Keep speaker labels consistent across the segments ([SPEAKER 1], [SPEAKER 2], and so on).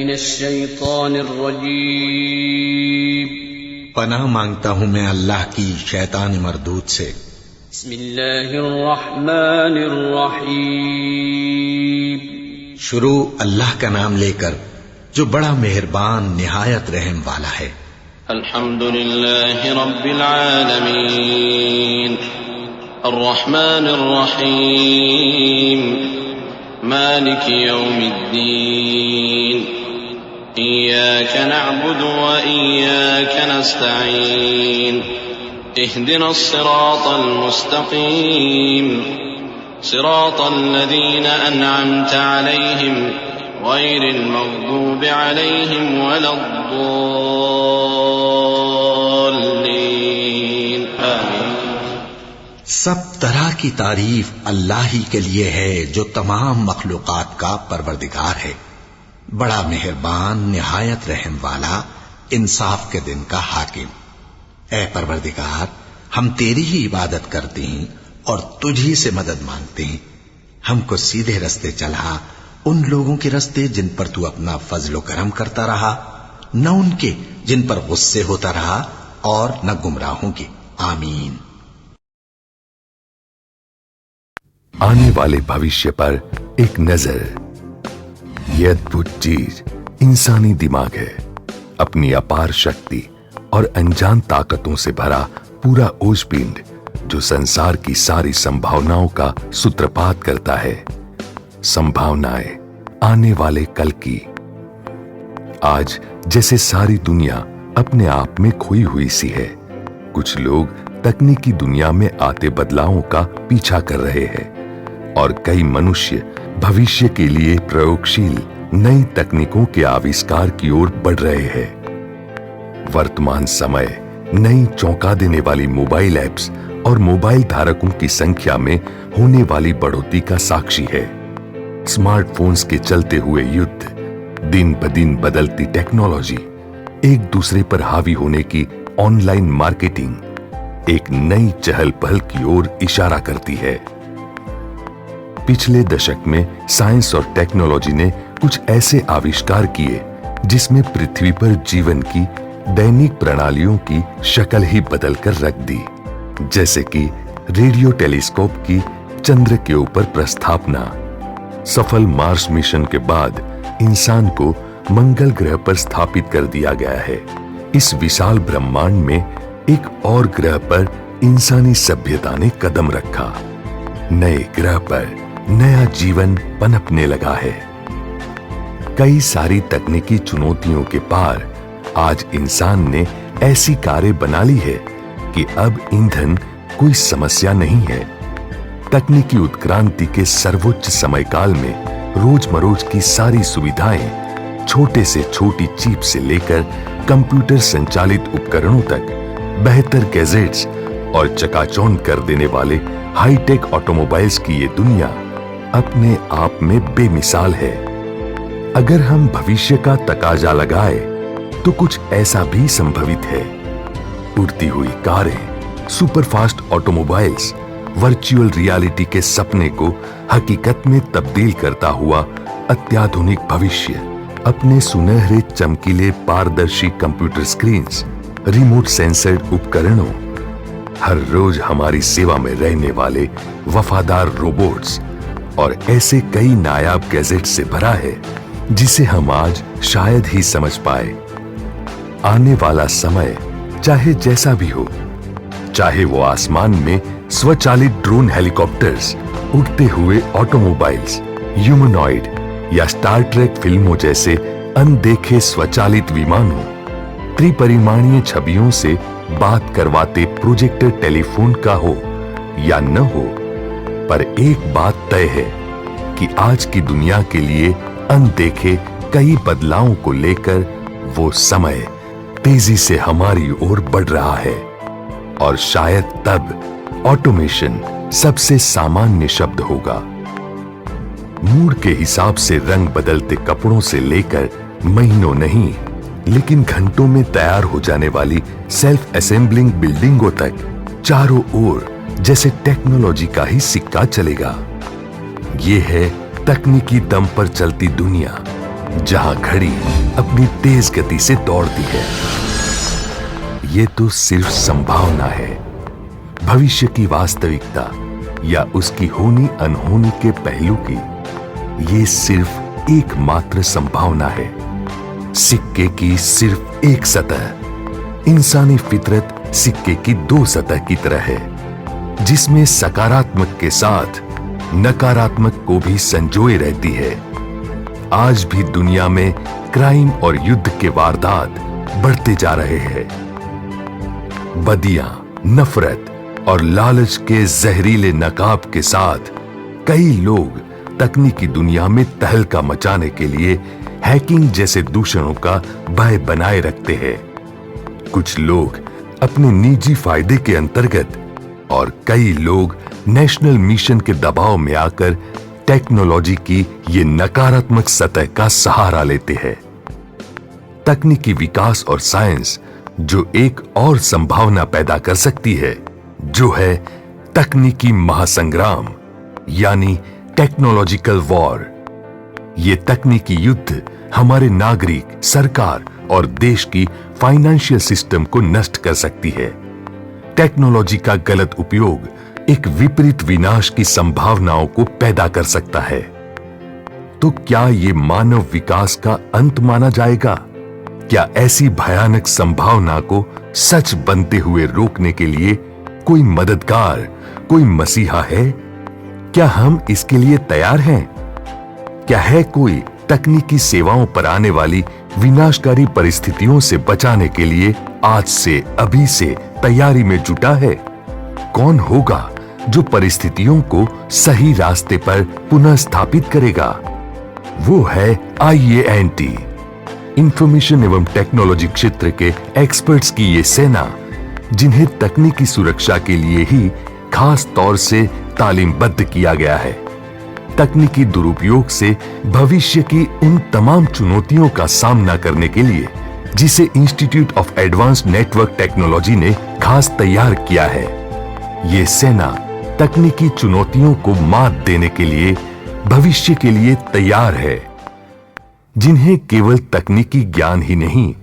[SPEAKER 1] मिनश्शैतानिर्रजीम।
[SPEAKER 2] पनाह मांगता हूँ मैं अल्लाह की शैतान मरदूद से।
[SPEAKER 1] बिस्मिल्लाहिर्रहमानिर्रहीम।
[SPEAKER 2] शुरू अल्लाह का नाम लेकर जो बड़ा मेहरबान निहायत रहम वाला है।
[SPEAKER 1] अल्हम्दुलिल्लाहि रब्बिल आलमीन अर्रहमानिर्रहीम मालिकि यौमिद्दीन इय्याक नअबुदु व इय्याक नस्तईन इहदिनस सिरातल मुस्तकीम सिरातल लज़ीना अनअमता अलैहिम गैरिल मग़दूबि अलैहिम वलद्दॉल्लीन। आमीन।
[SPEAKER 2] सब तरह की तारीफ अल्लाह ही के लिए है जो तमाम मखलूकात का परवरदिगार है, बड़ा मेहरबान निहायत रहम वाला, इंसाफ के दिन का हाकिम। ऐ परवरदिगार, हम तेरी ही इबादत करते हैं और तुझी से मदद मांगते हैं। हमको सीधे रास्ते चला, उन लोगों के रास्ते जिन पर तू अपना फजलो करम करता रहा, न उनके जिन पर गुस्से होता रहा और न गुमराहों के। आमीन।
[SPEAKER 3] आने वाले भविष्य पर एक नजर। यह अद्भुत चीज इंसानी दिमाग है। अपनी अपार शक्ति और अनजान ताकतों से भरा पूरा ओजपिंड जो संसार की सारी संभावनाओं का सूत्रपात करता है। संभावनाएं आने वाले कल की। आज जैसे सारी दुनिया अपने आप में खोई हुई सी है। कुछ लोग तकनीकी दुनिया में आते बदलावों का पीछा कर रहे हैं और कई मनुष्य भविष्य के लिए प्रयोगशील नई तकनीकों के आविष्कार की ओर बढ़ रहे हैं। वर्तमान समय नई चौंका देने वाली मोबाइल ऐप्स और मोबाइल धारकों की संख्या में होने वाली बढ़ोतरी का साक्षी है। स्मार्टफोन्स के चलते हुए युद्ध, दिन ब दिन बदलती टेक्नोलॉजी, एक दूसरे पर हावी होने की ऑनलाइन मार्केटिंग एक नई चहल पहल की ओर इशारा करती है। पिछले दशक में साइंस और टेक्नोलॉजी ने कुछ ऐसे आविष्कार किए जिसमें पृथ्वी पर जीवन की दैनिक प्रणालियों की शक्ल ही बदल कर रख दी। जैसे कि रेडियो टेलीस्कोप की चंद्र के ऊपर प्रस्थापना, सफल मार्स मिशन के बाद इंसान को मंगल ग्रह पर स्थापित कर दिया गया है। इस विशाल ब्रह्मांड में एक और ग्रह पर इंसानी सभ्यता ने कदम रखा। नए ग्रह पर नया जीवन पनपने लगा है। कई सारी तकनीकी चुनौतियों के पार आज इंसान ने ऐसी कारें बना ली है कि अब ईंधन कोई समस्या नहीं है। तकनीकी उत्क्रांति के सर्वोच्च समयकाल में रोजमरोज की सारी सुविधाएं, छोटे से छोटी चिप से लेकर कंप्यूटर संचालित उपकरणों तक, बेहतर गैजेट्स और चकाचौंध कर देने वाले हाईटेक ऑटोमोबाइल्स की ये दुनिया अपने आप में बेमिसाल है। अगर हम भविष्य का तकाजा लगाए तो कुछ ऐसा भी संभवित है। उड़ती हुई कारें, सुपरफास्ट ऑटोमोबाइल्स, वर्चुअल रियलिटी के सपने को हकीकत में तब्दील करता हुआ अत्याधुनिक भविष्य अपने सुनहरे चमकीले पारदर्शी कंप्यूटर स्क्रीन्स, रिमोट सेंसर्ड उपकरणों, हर रोज हमारी सेवा में रहने वाले वफादार रोबोट्स और ऐसे कई नायाब गैजेट से भरा है जिसे हम आज शायद ही समझ पाए। आने वाला समय चाहे जैसा भी हो, चाहे वो आसमान में स्वचालित ड्रोन हेलीकॉप्टर्स, उड़ते हुए ऑटोमोबाइल्स, ह्यूमनॉइड या स्टार ट्रेक फिल्मों जैसे अनदेखे स्वचालित विमानों, त्रिपरिमाणीय छवियों से बात करवाते प्रोजेक्टर टेलीफोन का हो या न हो, पर एक बात तय है कि आज की दुनिया के लिए अनदेखे कई बदलावों को लेकर वो समय तेजी से हमारी ओर बढ़ रहा है। और शायद तब ऑटोमेशन सबसे सामान्य शब्द होगा। मूड के हिसाब से रंग बदलते कपड़ों से लेकर महीनों नहीं, लेकिन घंटों में तैयार हो जाने वाली सेल्फ असेंबलिंग बिल्डिंगों तक चारों ओर जैसे टेक्नोलॉजी का ही सिक्का चलेगा। ये है तकनीकी दम पर चलती दुनिया, जहां घड़ी अपनी तेज गति से दौड़ती है। ये तो सिर्फ संभावना है। भविष्य की वास्तविकता या उसकी होनी अनहोनी के पहलू की ये सिर्फ एकमात्र संभावना है। सिक्के की सिर्फ एक सतह, इंसानी फितरत सिक्के की दो सतह की तरह है, जिसमें सकारात्मक के साथ नकारात्मक को भी संजोए रहती है। आज भी दुनिया में क्राइम और युद्ध के वारदात बढ़ते जा रहे हैं। बदियां, नफरत और लालच के जहरीले नकाब के साथ कई लोग तकनीकी दुनिया में तहलका मचाने के लिए हैकिंग जैसे दूषणों का भय बनाए रखते हैं। कुछ लोग अपने निजी फायदे के अंतर्गत और कई लोग नेशनल मिशन के दबाव में आकर टेक्नोलॉजी की ये नकारात्मक सतह का सहारा लेते हैं। तकनीकी विकास और साइंस जो एक और संभावना पैदा कर सकती है, जो है तकनीकी महासंग्राम यानी टेक्नोलॉजिकल वॉर। ये तकनीकी युद्ध हमारे नागरिक, सरकार और देश की फाइनेंशियल सिस्टम को नष्ट कर सकती है। टेक्नोलॉजी का गलत उपयोग एक विपरीत विनाश की संभावनाओं को पैदा कर सकता है। तो क्या ये मानव विकास का अंत माना जाएगा? क्या ऐसी भयानक संभावना को सच बनते हुए रोकने के लिए कोई मददगार, कोई मसीहा है? क्या हम इसके लिए तैयार हैं? क्या है कोई तकनीकी सेवाओं पर आने वाली विनाशकारी परिस्थितियों से बचाने के लिए आज से, अभी से तैयारी में जुटा है? कौन होगा जो परिस्थितियों को सही रास्ते पर पुनः स्थापित करेगा? वो है IANT, इंफॉर्मेशन एवं टेक्नोलॉजी क्षेत्र के एक्सपर्ट्स की ये सेना, जिन्हें तकनीकी सुरक्षा के लिए ही खास तौर से तालीमबद्ध किया गया है। तकनीकी दुरुपयोग से भविष्य की उन तमाम चुनौतियों का सामना करने के लिए जिसे institute of advanced network technology ने खास तैयार किया है। ये सेना तकनीकी चुनौतियों को मात देने के लिए भविष्य के लिए तैयार है, जिन्हें केवल तकनीकी ज्ञान ही नहीं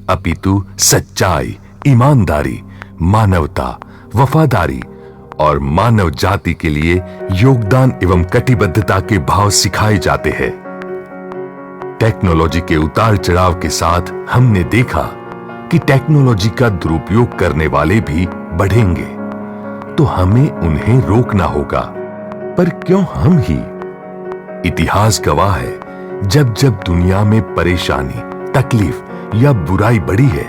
[SPEAKER 3] अपितु सच्चाई, ईमानदारी, मानवता, वफादारी और मानव जाति के लिए योगदान एवं कटिबद्धता के भाव सिखाए जाते हैं। टेक्नोलॉजी के उतार चढ़ाव के साथ हमने देखा कि टेक्नोलॉजी का दुरुपयोग करने वाले भी बढ़ेंगे, तो हमें उन्हें रोकना होगा। पर क्यों हम ही? इतिहास गवाह है, जब जब दुनिया में परेशानी, तकलीफ या बुराई बढ़ी है,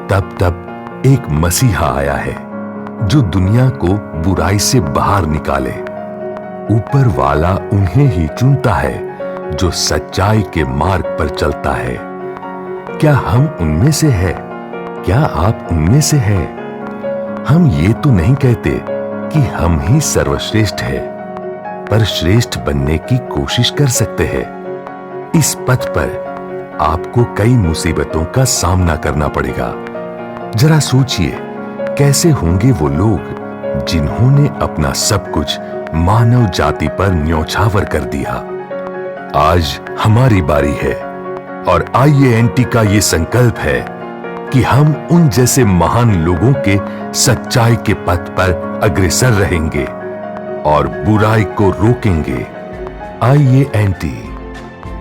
[SPEAKER 3] तब तब एक मसीहा आया है जो दुनिया को बुराई से बाहर निकाले। ऊपर वाला उन्हें ही चुनता है जो सच्चाई के मार्ग पर चलता है। क्या हम उनमें से है? क्या आप उनमें से है? हम ये तो नहीं कहते कि हम ही सर्वश्रेष्ठ है, पर श्रेष्ठ बनने की कोशिश कर सकते हैं। इस पथ पर आपको कई मुसीबतों का सामना करना पड़ेगा। जरा सोचिए, कैसे होंगे वो लोग जिन्होंने अपना सब कुछ मानव जाति पर न्यौछावर कर दिया। आज हमारी बारी है और IANT का ये संकल्प है कि हम उन जैसे महान लोगों के सच्चाई के पथ पर अग्रसर रहेंगे और बुराई को रोकेंगे। IANT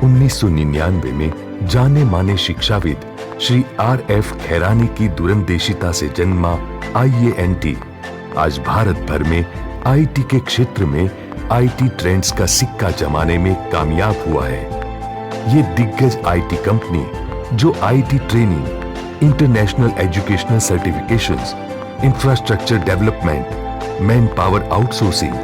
[SPEAKER 3] 1999 में जाने माने शिक्षाविद श्री RF खैरानी की दूरंदेशिता से जन्मा IANT आज भारत भर में IT के क्षेत्र में IT ट्रेंड्स का सिक्का जमाने में कामयाब हुआ है। ये दिग्गज IT कंपनी जो IT training, international educational certifications, infrastructure development, man power outsourcing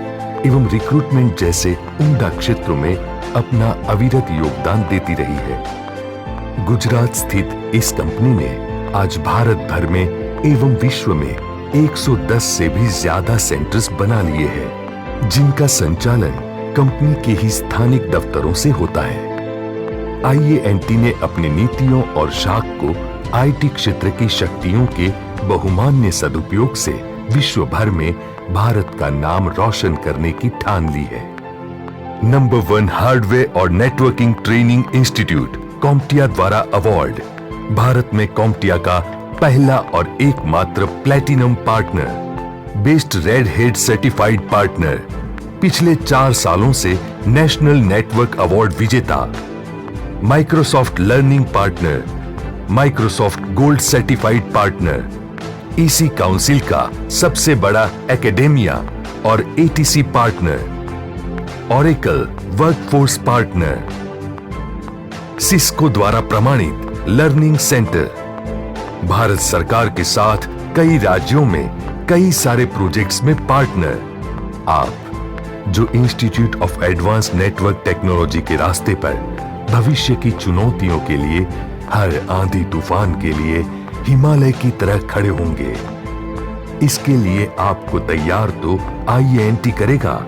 [SPEAKER 3] एवं रिक्रूटमेंट जैसे उम्दा क्षेत्रों में अपना अविरत योगदान देती रही है। गुजरात स्थित इस कंपनी ने आज भारत भर में एवं विश्व में 110 से भी ज्यादा सेंटर्स बना लिए हैं, जिनका संचालन कंपनी के ही स्थानिक दफ्तरों से होता है। IANT ने अपनी नीतियों और शाख को IT क्षेत्र की शक्तियों के बहुमान्य सदुपयोग से विश्व भर में भारत का नाम रोशन करने की ठान ली है। नंबर 1 हार्डवेयर और नेटवर्किंग ट्रेनिंग इंस्टीट्यूट कॉम्प्टिया द्वारा अवार्ड, भारत में कॉम्प्टिया का पहला और एकमात्र platinum partner, best Red Hat certified partner, पिछले 4 सालों से नेशनल नेटवर्क अवार्ड विजेता, Microsoft learning partner, Microsoft gold certified partner, EC council का सबसे बड़ा एकेडेमिया और ATC partner, Oracle workforce partner, Cisco द्वारा प्रमाणित लर्निंग सेंटर, भारत सरकार के साथ कई राज्यों में कई सारे प्रोजेक्ट्स में पार्टनर। आप जो institute of advance network technology के रास्ते पर भविष्य की चुनौतियों के लिए, हर आंधी तूफान के लिए हिमालय की तरह खड़े होंगे, इसके लिए आपको तैयार तो IANT करेगा,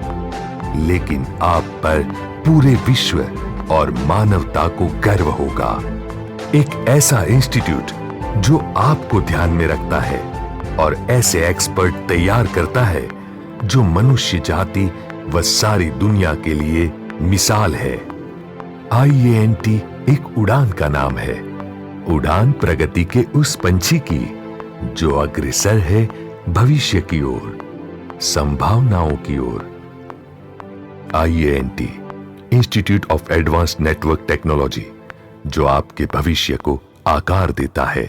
[SPEAKER 3] लेकिन आप पर पूरे विश्व और मानवता को गर्व होगा। एक ऐसा इंस्टीट्यूट जो आपको ध्यान में रखता है और ऐसे एक्सपर्ट तैयार करता है जो मनुष्य जाति व सारी दुनिया के लिए मिसाल है। IANT एक उड़ान का नाम है, उड़ान प्रगति के उस पंछी की जो अग्रसर है भविष्य की ओर, संभावनाओं की ओर। IANT institute of advance network technology, जो आपके भविष्य को आकार देता है।